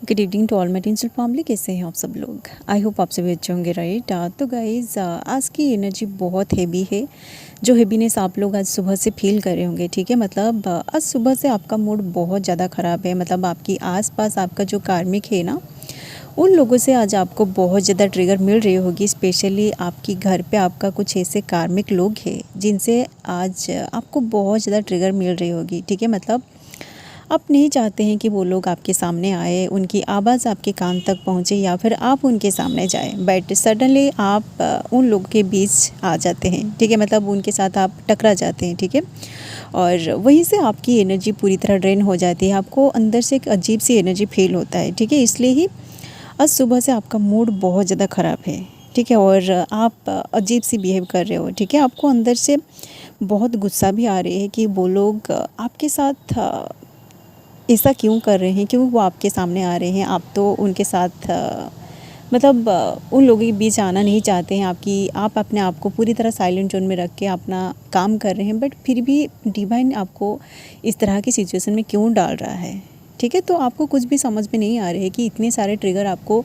Good evening to all my टेंसल family. कैसे हैं आप सब लोग? आई होप आप सभी अच्छे होंगे, राइट। तो गाइज़ आज की एनर्जी बहुत हैवी है। जो हैवीनेस आप लोग आज सुबह से फील कर रहे होंगे, ठीक है। मतलब आज सुबह से आपका मूड बहुत ज़्यादा ख़राब है। मतलब आपकी आसपास आपका जो कार्मिक है ना, उन लोगों से आज आपको बहुत ज़्यादा ट्रिगर मिल रही होगी। स्पेशली आपकी घर पे आपका कुछ ऐसे कार्मिक लोग हैं जिनसे आज आपको बहुत ज़्यादा ट्रिगर मिल रही होगी, ठीक है। मतलब आप नहीं चाहते हैं कि वो लोग आपके सामने आए, उनकी आवाज़ आपके कान तक पहुँचे या फिर आप उनके सामने जाए, बट सडनली आप उन लोगों के बीच आ जाते हैं, ठीक है। मतलब उनके साथ आप टकरा जाते हैं, ठीक है। और वहीं से आपकी एनर्जी पूरी तरह ड्रेन हो जाती है। आपको अंदर से एक अजीब सी एनर्जी फील होता है, ठीक है। इसलिए ही आज सुबह से आपका मूड बहुत ज़्यादा ख़राब है, ठीक है। और आप अजीब सी बिहेव कर रहे हो, ठीक है। आपको अंदर से बहुत गुस्सा भी आ रही है कि वो लोग आपके साथ ऐसा क्यों कर रहे हैं, क्यों वो आपके सामने आ रहे हैं। आप तो उनके साथ मतलब उन लोगों के बीच आना नहीं चाहते हैं। आप अपने आप को पूरी तरह साइलेंट जोन में रख के अपना काम कर रहे हैं, बट फिर भी डिवाइन आपको इस तरह की सिचुएशन में क्यों डाल रहा है, ठीक है। तो आपको कुछ भी समझ में नहीं आ रहा है कि इतने सारे ट्रिगर आपको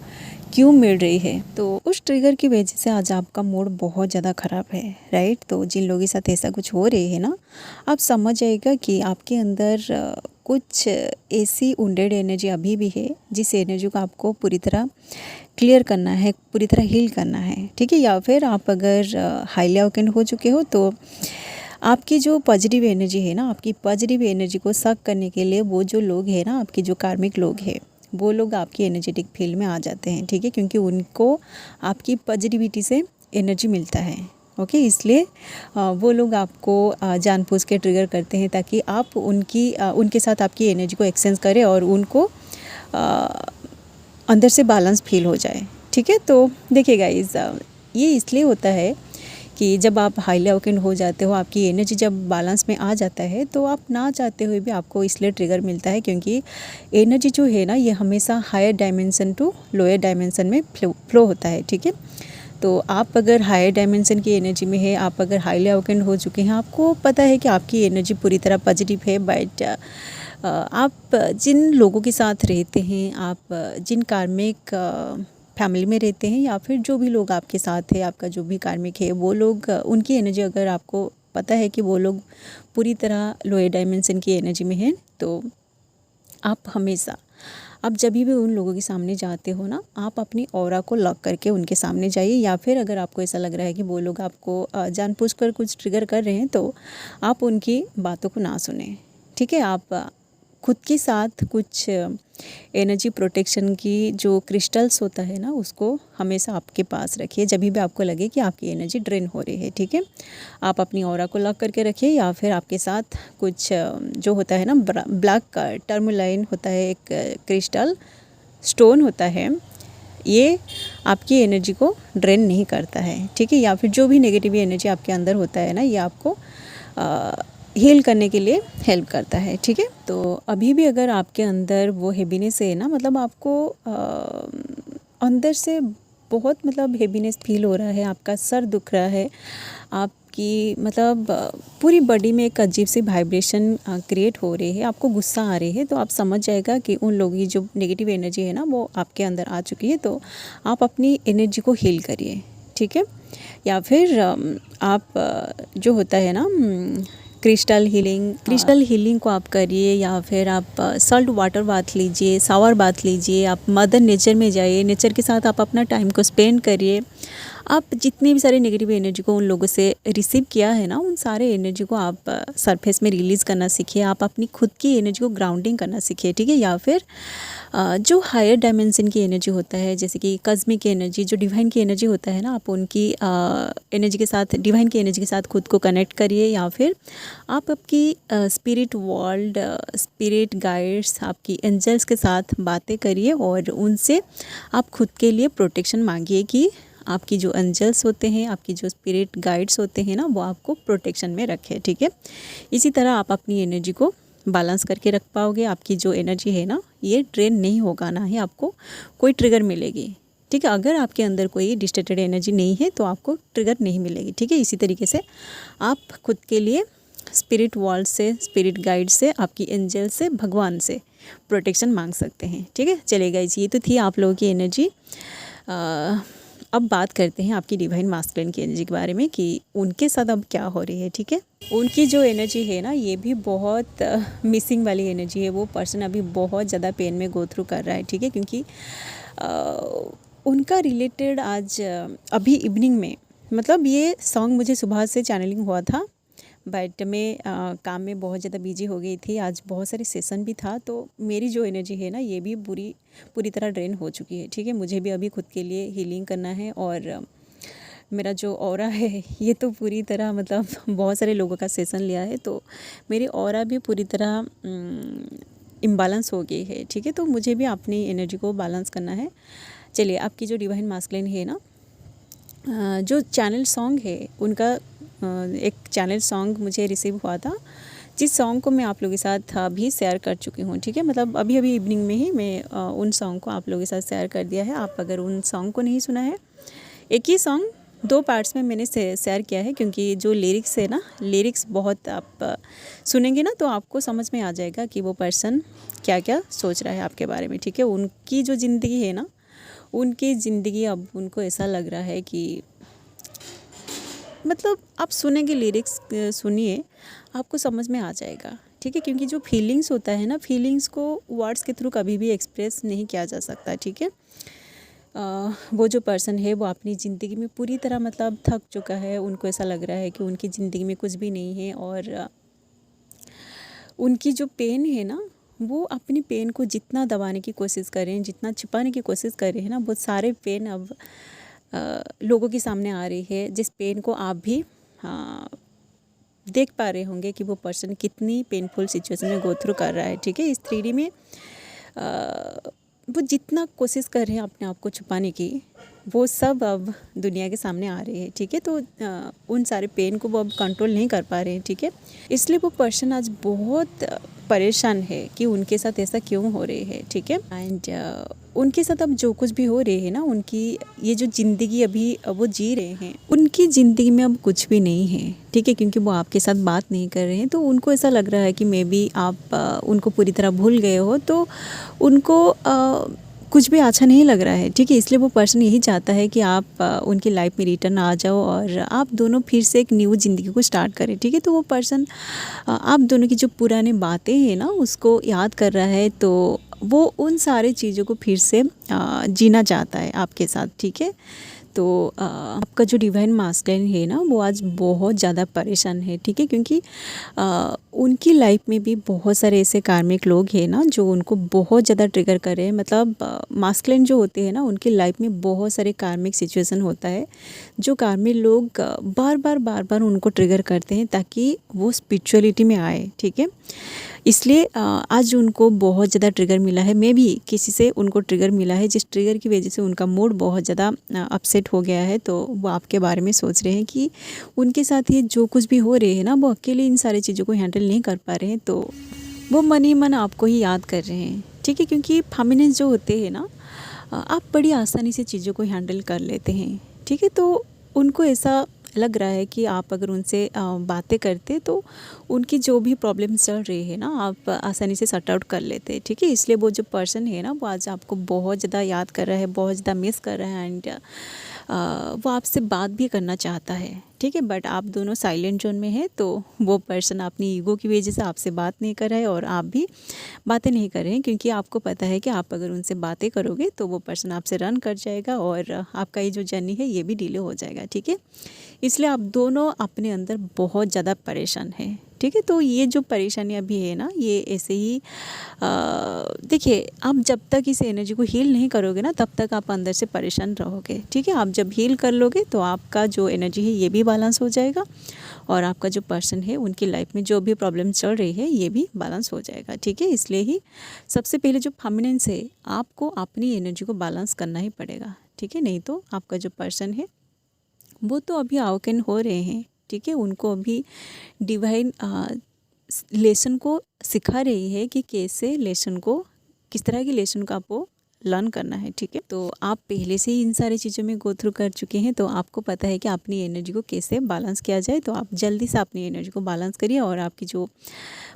क्यों मिल रही है। तो उस ट्रिगर की वजह से आज आपका मूड बहुत ज़्यादा ख़राब है, राइट। तो जिन लोगों के साथ ऐसा कुछ हो रही है ना, आप समझ जाएगा कि आपके अंदर कुछ ऐसी वुंडेड एनर्जी अभी भी है, जिस एनर्जी को आपको पूरी तरह क्लियर करना है, पूरी तरह हील करना है, ठीक है। या फिर आप अगर हाईली अवेकेंड हो चुके हो तो आपकी जो पॉजिटिव एनर्जी है ना, आपकी पॉजिटिव एनर्जी को सक करने के लिए वो जो लोग हैं ना, आपके जो कार्मिक लोग हैं, वो लोग आपकी एनर्जेटिक फील्ड में आ जाते हैं, ठीक है। क्योंकि उनको आपकी पॉजिटिविटी से एनर्जी मिलता है, ओके। इसलिए वो लोग आपको जानबूझ के ट्रिगर करते हैं ताकि आप उनके साथ आपकी एनर्जी को एक्सचेंज करें और उनको अंदर से बैलेंस फील हो जाए, ठीक है। तो देखिए गाइस, ये इसलिए होता है कि जब आप हाईली अवेकेंड हो जाते हो, आपकी एनर्जी जब बैलेंस में आ जाता है, तो आप ना चाहते हुए भी आपको इसलिए ट्रिगर मिलता है क्योंकि एनर्जी जो है ना, ये हमेशा higher dimension to lower dimension में फ्लो होता है, ठीक है। तो आप अगर हायर डायमेंशन की एनर्जी में है, आप अगर हाईली अवेकेंड हो चुके हैं, आपको पता है कि आपकी एनर्जी पूरी तरह पॉजिटिव है, बट आप जिन लोगों के साथ रहते हैं, आप जिन कार्मिक फैमिली में रहते हैं, या फिर जो भी लोग आपके साथ है, आपका जो भी कार्मिक है, वो लोग उनकी एनर्जी अगर आपको पता है कि वो लोग पूरी तरह लोअर डायमेंशन की एनर्जी में हैं, तो आप जब भी उन लोगों के सामने जाते हो ना, आप अपनी ऑरा को लॉक करके उनके सामने जाइए। या फिर अगर आपको ऐसा लग रहा है कि वो लोग आपको जानबूझकर कुछ ट्रिगर कर रहे हैं, तो आप उनकी बातों को ना सुने, ठीक है। आप खुद के साथ कुछ एनर्जी प्रोटेक्शन की जो क्रिस्टल्स होता है ना, उसको हमेशा आपके पास रखिए जब भी आपको लगे कि आपकी एनर्जी ड्रेन हो रही है, ठीक है। आप अपनी ऑरा को लॉक करके रखिए, या फिर आपके साथ कुछ जो होता है ना, ब्लैक टर्मलाइन होता है, एक क्रिस्टल स्टोन होता है, ये आपकी एनर्जी को ड्रेन नहीं करता है, ठीक है। या फिर जो भी नेगेटिव एनर्जी आपके अंदर होता है ना, ये आपको हील करने के लिए हेल्प करता है, ठीक है। तो अभी भी अगर आपके अंदर वो हैवीनेस है ना, मतलब आपको अंदर से बहुत मतलब हैवीनेस फील हो रहा है, आपका सर दुख रहा है, आपकी मतलब पूरी बॉडी में एक अजीब सी वाइब्रेशन क्रिएट हो रही है, आपको गुस्सा आ रही है, तो आप समझ जाएगा कि उन लोगों की जो नेगेटिव एनर्जी है ना, वो आपके अंदर आ चुकी है। तो आप अपनी एनर्जी को हील करिए, ठीक है। या फिर आप जो होता है ना, क्रिस्टल हीलिंग को आप करिए, या फिर आप सॉल्ट वाटर बाथ लीजिए, शावर बाथ लीजिए, आप मदर नेचर में जाइए, नेचर के साथ आप अपना टाइम को स्पेंड करिए। आप जितने भी सारे नेगेटिव एनर्जी को उन लोगों से रिसीव किया है ना, उन सारे एनर्जी को आप सरफेस में रिलीज़ करना सीखिए। आप अपनी खुद की एनर्जी को ग्राउंडिंग करना सीखिए, ठीक है। या फिर जो हायर डायमेंशन की एनर्जी होता है, जैसे कि कॉस्मिक की एनर्जी, जो डिवाइन की एनर्जी होता है ना, आप उनकी एनर्जी के साथ, डिवाइन की एनर्जी के साथ खुद को कनेक्ट करिए। या फिर आप आपकी स्पिरिट वर्ल्ड, स्पिरिट गाइड्स, आपकी एंजल्स के साथ बातें करिए और उनसे आप खुद के लिए प्रोटेक्शन मांगिए कि आपकी जो एंजल्स होते हैं, आपकी जो स्पिरिट गाइड्स होते हैं ना, वो आपको प्रोटेक्शन में रखें, ठीक है। इसी तरह आप अपनी एनर्जी को बैलेंस करके रख पाओगे। आपकी जो एनर्जी है ना, ये ड्रेन नहीं होगा, ना ही आपको कोई ट्रिगर मिलेगी, ठीक है। अगर आपके अंदर कोई डिस्टर्टेड एनर्जी नहीं है तो आपको ट्रिगर नहीं मिलेगी, ठीक है। इसी तरीके से आप खुद के लिए स्पिरिट वर्ल्ड से, स्पिरिट गाइड से, आपकी एंजल से, भगवान से प्रोटेक्शन मांग सकते हैं। ठीक है, चलिए गाइस, ये तो थी आप लोगों की एनर्जी। अब बात करते हैं आपकी डिवाइन मास्कुलिन की एनर्जी के बारे में कि उनके साथ अब क्या हो रही है। ठीक है, उनकी जो एनर्जी है ना, ये भी बहुत मिसिंग वाली एनर्जी है। वो पर्सन अभी बहुत ज़्यादा पेन में गो थ्रू कर रहा है। ठीक है, क्योंकि उनका रिलेटेड आज अभी इवनिंग में, मतलब ये सॉन्ग मुझे सुबह से चैनलिंग हुआ था, बट मैं काम में बहुत ज़्यादा बिजी हो गई थी। आज बहुत सारे सेशन भी था, तो मेरी जो एनर्जी है ना, ये भी पूरी तरह ड्रेन हो चुकी है। ठीक है, मुझे भी अभी खुद के लिए हीलिंग करना है, और मेरा जो ऑरा है ये तो पूरी तरह, मतलब बहुत सारे लोगों का सेशन लिया है, तो मेरी ऑरा भी पूरी तरह इम्बैलेंस हो गई है। ठीक है, तो मुझे भी अपनी एनर्जी को बैलेंस करना है। चलिए, आपकी जो डिवाइन मास्कुलिन है ना, जो चैनल सॉन्ग है उनका, एक चैनल सॉन्ग मुझे रिसीव हुआ था, जिस सॉन्ग को मैं आप लोगों के साथ भी शेयर कर चुकी हूँ। ठीक है, मतलब अभी इवनिंग में ही मैं उन सॉन्ग को आप लोगों के साथ शेयर कर दिया है। आप अगर उन सॉन्ग को नहीं सुना है, एक ही सॉन्ग 2 पार्ट्स में मैंने शेयर किया है, क्योंकि जो लिरिक्स है ना, लिरिक्स बहुत आप सुनेंगे ना तो आपको समझ में आ जाएगा कि वो पर्सन क्या क्या सोच रहा है आपके बारे में। ठीक है, उनकी जो ज़िंदगी है ना, उनकी ज़िंदगी अब उनको ऐसा लग रहा है कि, मतलब आप सुनेंगे, लिरिक्स सुनिए, आपको समझ में आ जाएगा। ठीक है, क्योंकि जो फीलिंग्स होता है ना, फीलिंग्स को वर्ड्स के थ्रू कभी भी एक्सप्रेस नहीं किया जा सकता। ठीक है, वो जो पर्सन है वो अपनी ज़िंदगी में पूरी तरह, मतलब थक चुका है। उनको ऐसा लग रहा है कि उनकी ज़िंदगी में कुछ भी नहीं है, और उनकी जो पेन है ना, वो अपनी पेन को जितना दबाने की कोशिश कर रहे हैं, जितना छिपाने की कोशिश कर रहे हैं ना, वो सारे पेन अब लोगों के सामने आ रही है, जिस पेन को आप भी देख पा रहे होंगे कि वो पर्सन कितनी पेनफुल सिचुएशन में गो थ्रू कर रहा है। ठीक है, इस 3D में वो जितना कोशिश कर रहे हैं अपने आप को छुपाने की, वो सब अब दुनिया के सामने आ रहे हैं। ठीक है, तो उन सारे पेन को वो अब कंट्रोल नहीं कर पा रहे हैं। ठीक है, इसलिए वो पर्सन आज बहुत परेशान है कि उनके साथ ऐसा क्यों हो रही है। ठीक है, एंड उनके साथ अब जो कुछ भी हो रहे हैं ना, उनकी ये जो ज़िंदगी अभी वो जी रहे हैं, उनकी ज़िंदगी में अब कुछ भी नहीं है। ठीक है, क्योंकि वो आपके साथ बात नहीं कर रहे हैं, तो उनको ऐसा लग रहा है कि मे बी आप उनको पूरी तरह भूल गए हो, तो उनको कुछ भी अच्छा नहीं लग रहा है। ठीक है, इसलिए वो पर्सन यही चाहता है कि आप उनकी लाइफ में रिटर्न आ जाओ और आप दोनों फिर से एक न्यू ज़िंदगी को स्टार्ट करें। ठीक है, तो वो पर्सन आप दोनों की जो पुरानी बातें हैं ना, उसको याद कर रहा है, तो वो उन सारी चीज़ों को फिर से जीना चाहता है आपके साथ। ठीक है, तो आपका जो डिवाइन मास्कुलिन है ना, वो आज बहुत ज़्यादा परेशान है। ठीक है, क्योंकि उनकी लाइफ में भी बहुत सारे ऐसे कार्मिक लोग हैं ना, जो उनको बहुत ज़्यादा ट्रिगर कर रहे हैं। मतलब मास्कुलिन जो होते हैं ना, उनकी लाइफ में बहुत सारे कार्मिक सिचुएशन होता है, जो कार्मिक लोग बार बार उनको ट्रिगर करते हैं ताकि वो स्पिरिचुअलिटी में आए। ठीक है, इसलिए आज उनको बहुत ज़्यादा ट्रिगर मिला है। मैं भी किसी से उनको ट्रिगर मिला है, जिस ट्रिगर की वजह से उनका मूड बहुत ज़्यादा अपसेट हो गया है। तो वो आपके बारे में सोच रहे हैं कि उनके साथ ये जो कुछ भी हो रहे हैं ना, वो अकेले इन सारी चीज़ों को हैंडल नहीं कर पा रहे हैं, तो वो मन ही मन आपको ही याद कर रहे हैं। ठीक है, क्योंकि फेमिनिन्स जो होते हैं ना, आप बड़ी आसानी से चीज़ों को हैंडल कर लेते हैं। ठीक है, तो उनको ऐसा लग रहा है कि आप अगर उनसे बातें करते तो उनकी जो भी प्रॉब्लम चल रही है ना, आप आसानी से सॉर्ट आउट कर लेते। ठीक है, इसलिए वो जो पर्सन है ना, वो आज आपको बहुत ज़्यादा याद कर रहा है, बहुत ज़्यादा मिस कर रहा है, एंड वो आपसे बात भी करना चाहता है। ठीक है, बट आप दोनों साइलेंट जोन में है, तो वो पर्सन अपनी ईगो की वजह से आपसे बात नहीं कर रहा है, और आप भी बातें नहीं कर रहे हैं, क्योंकि आपको पता है कि आप अगर उनसे बातें करोगे तो वो पर्सन आपसे रन कर जाएगा, और आपका ये जो जर्नी है ये भी डिले हो जाएगा। ठीक है, इसलिए आप दोनों अपने अंदर बहुत ज़्यादा परेशान हैं। ठीक है, तो ये जो परेशानी अभी है ना, ये ऐसे ही देखिए, आप जब तक इस एनर्जी को हील नहीं करोगे ना, तब तक आप अंदर से परेशान रहोगे। ठीक है, आप जब हील कर लोगे तो आपका जो एनर्जी है ये भी बैलेंस हो जाएगा, और आपका जो पर्सन है उनकी लाइफ में जो भी प्रॉब्लम चल रही है ये भी बैलेंस हो जाएगा। ठीक है, इसलिए ही सबसे पहले जो फेमिनिन्स है, आपको अपनी एनर्जी को बैलेंस करना ही पड़ेगा। ठीक है, नहीं तो आपका जो पर्सन है वो तो अभी अवेकन हो रहे हैं। ठीक है, उनको अभी डिवाइन लेसन को सिखा रही है कि कैसे लेसन को, किस तरह की लेसन को आपको लर्न करना है, ठीक है। तो आप पहले से ही इन सारी चीज़ों में गो थ्रू कर चुके हैं, तो आपको पता है कि अपनी एनर्जी को कैसे बैलेंस किया जाए। तो आप जल्दी से अपनी एनर्जी को बैलेंस करिए और आपकी जो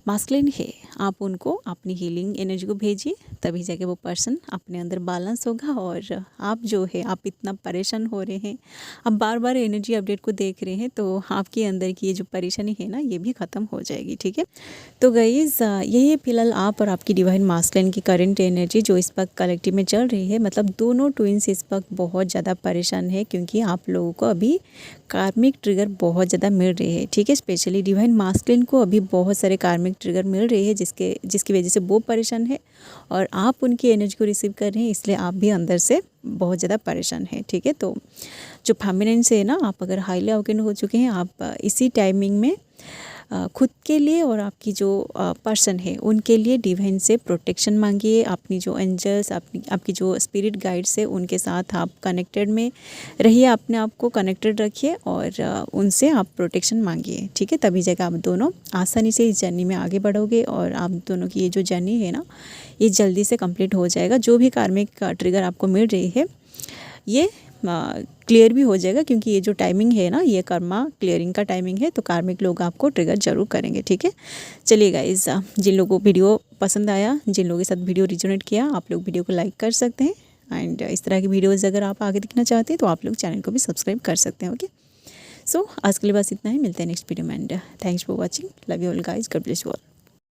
मास्कुलिन है आप उनको अपनी हीलिंग एनर्जी को भेजिए, तभी जाके वो पर्सन अपने अंदर बैलेंस होगा। और आप जो है, आप इतना परेशान हो रहे हैं, आप बार बार एनर्जी अपडेट को देख रहे हैं, तो आपके अंदर की ये जो परेशानी है ना, ये भी ख़त्म हो जाएगी, ठीक है। तो गाइज़ यही फिलहाल आप और आपकी डिवाइन मास्कुलिन की करंट एनर्जी जो इस वक्त कलेक्टिव में चल रही है। मतलब दोनों ट्विंस इस वक्त बहुत ज़्यादा परेशान है, क्योंकि आप लोगों को अभी कार्मिक ट्रिगर बहुत ज़्यादा मिल रहे हैं, ठीक है। स्पेशली डिवाइन मास्कुलिन को अभी बहुत सारे कार्मिक ट्रिगर मिल रहे हैं, जिसकी वजह से वो परेशान है और आप उनकी एनर्जी को रिसीव कर रहे हैं, इसलिए आप भी अंदर से बहुत ज़्यादा परेशान है, ठीक है। तो जो फेमिनिन से है ना, आप अगर हाईली अवेकन हो चुके हैं, आप इसी टाइमिंग में खुद के लिए और आपकी जो पर्सन है उनके लिए डिवाइन से प्रोटेक्शन मांगिए। अपनी जो एंजल्स, आपकी जो स्पिरिट गाइड्स है उनके साथ आप कनेक्टेड में रहिए, अपने आप को कनेक्टेड रखिए और उनसे आप प्रोटेक्शन मांगिए, ठीक है। तभी जाकर आप दोनों आसानी से इस जर्नी में आगे बढ़ोगे और आप दोनों की ये जो जर्नी है ना, ये जल्दी से कंप्लीट हो जाएगा। जो भी कार्मिक ट्रिगर आपको मिल रही है ये क्लियर भी हो जाएगा, क्योंकि ये जो टाइमिंग है ना, ये कर्मा क्लियरिंग का टाइमिंग है। तो कार्मिक लोग आपको ट्रिगर जरूर करेंगे, ठीक है। चलिए गाइस, जिन लोगों को वीडियो पसंद आया, जिन लोगों के साथ वीडियो रिजोनेट किया, आप लोग वीडियो को लाइक कर सकते हैं। एंड इस तरह की वीडियोज़ अगर आप आगे देखना चाहते हैं तो आप लोग चैनल को भी सब्सक्राइब कर सकते हैं, ओके। सो आज के लिए बस इतना ही, मिलते हैं नेक्स्ट वीडियो में। And thanks for watching, love you all guys, God bless you all.